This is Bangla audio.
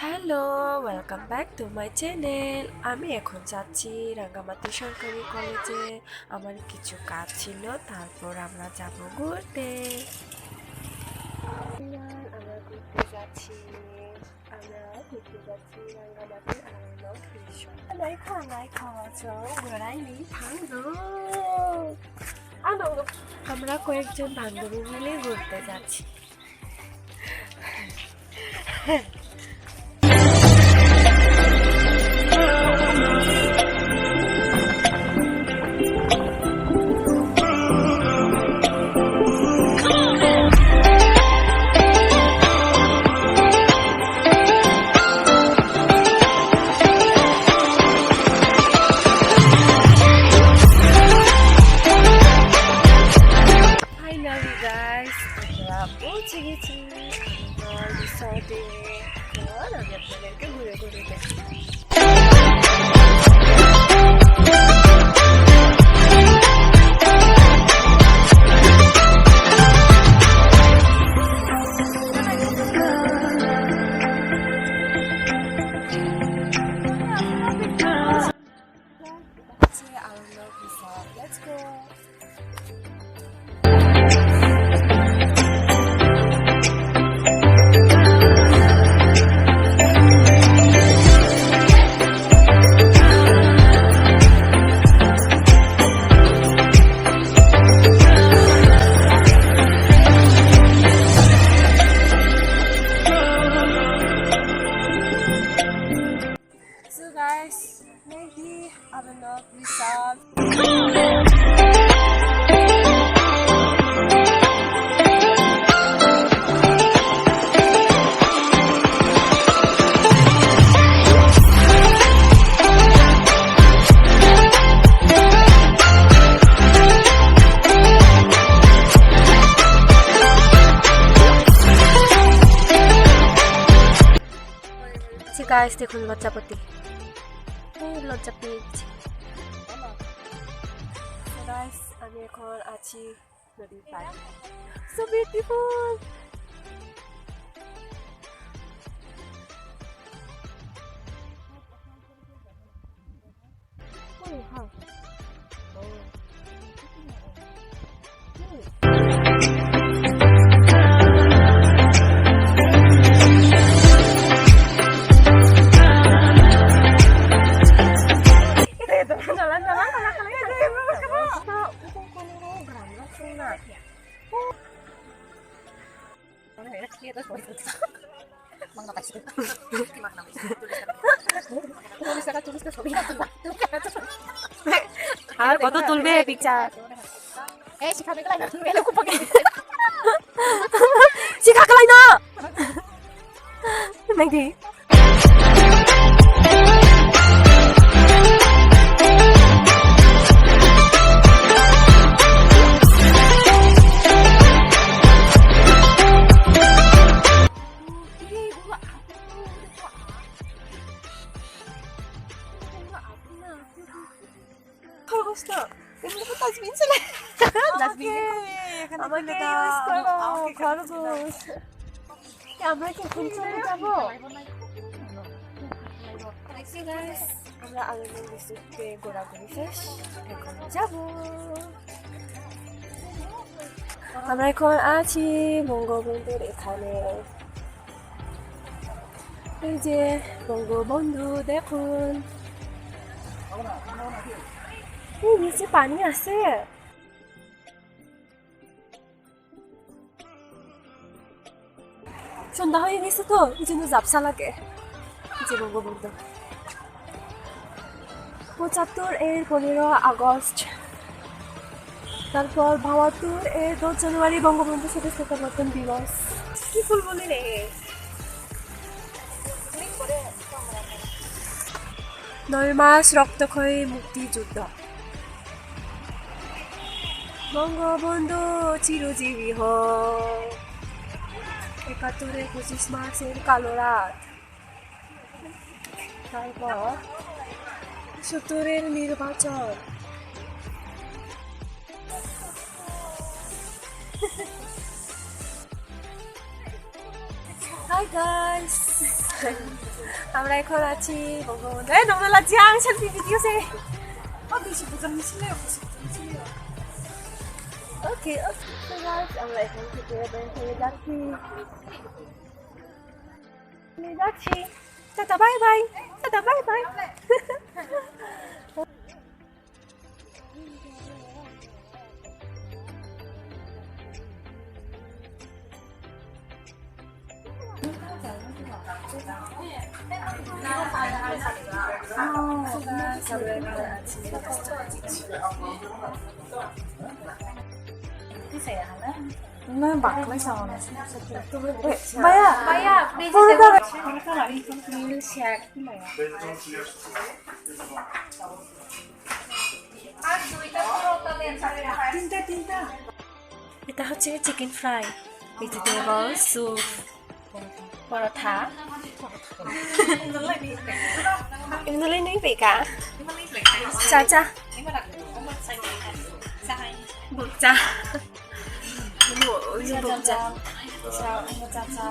Hello, welcome back to my channel. আমি এখন যাচ্ছি রাঙ্গামাটি সরকারি কলেজে। আমার কিছু কাজ ছিল, তারপর আমরা যাব ঘুরতে। আমরা ঘুরতে যাচ্ছি রাঙ্গামাটি আনন্দ ভীষণ ঘোরাইনি ভালো আনন্দ। আমরা কয়েকজন বান্ধবী মিলে ঘুরতে যাচ্ছি। পৌঁছে গেছি আমার রিসর্টে। এখন আমি আপনাদেরকে ঘুরে ঘুরে দেখি। Let's go. So guys, maybe I don't know result. Guys, দেখুন লজ্জাপতি, লজ্জা পেয়েছি। গাইস, আমি এখন আছি নদীর পাড়ে। So beautiful. আর কত তুলবে পিকচার? শিখা খেলাই না নাকি? আমরা কি চলে যাবো? আমরা আনন্দ রিসোর্টে ঘোরাঘুরি শেষ, এখন যাবো। আমরা এখন আছি বঙ্গবন্ধুর এখানে। এই যে বঙ্গবন্ধু, দেখুন নিচে পানি আছে। সন্ধ্যা হয়ে গেছে তো, এই জন্য ঝাপসা লাগে। যে বঙ্গবন্ধু ৭৫ এর ১৫ আগস্ট, তারপর ৭২ এর ১০ জানুয়ারি বঙ্গবন্ধু সদস্য প্রবর্তন দিবস। কি ফুল বলি রে? ৯ মাস রক্তক্ষয়ী মুক্তিযুদ্ধ। বঙ্গবন্ধু চিরজীবী হোক। ৭১-এর ২৫ মার্চের কালো রাত, তারপর ৭০-এর নির্বাচন। Hi guys! আমরা এখন আছি বঙ্গবন্ধু নমলা জিয়াং সেলফি ভিডিও সে ওকে ওকে গাইস আমরা এখন থেকে বের হয়ে যাচ্ছি tata bye bye tata bye bye Nó bật lấy sao này. Baya, please. We'll share. Tinta. এটা হচ্ছে চিকেন ফ্রাই ভেজিটেবল স্যুপ পরোটা Emily nói vậy cả cha bột cha bột cha Sao anh cha.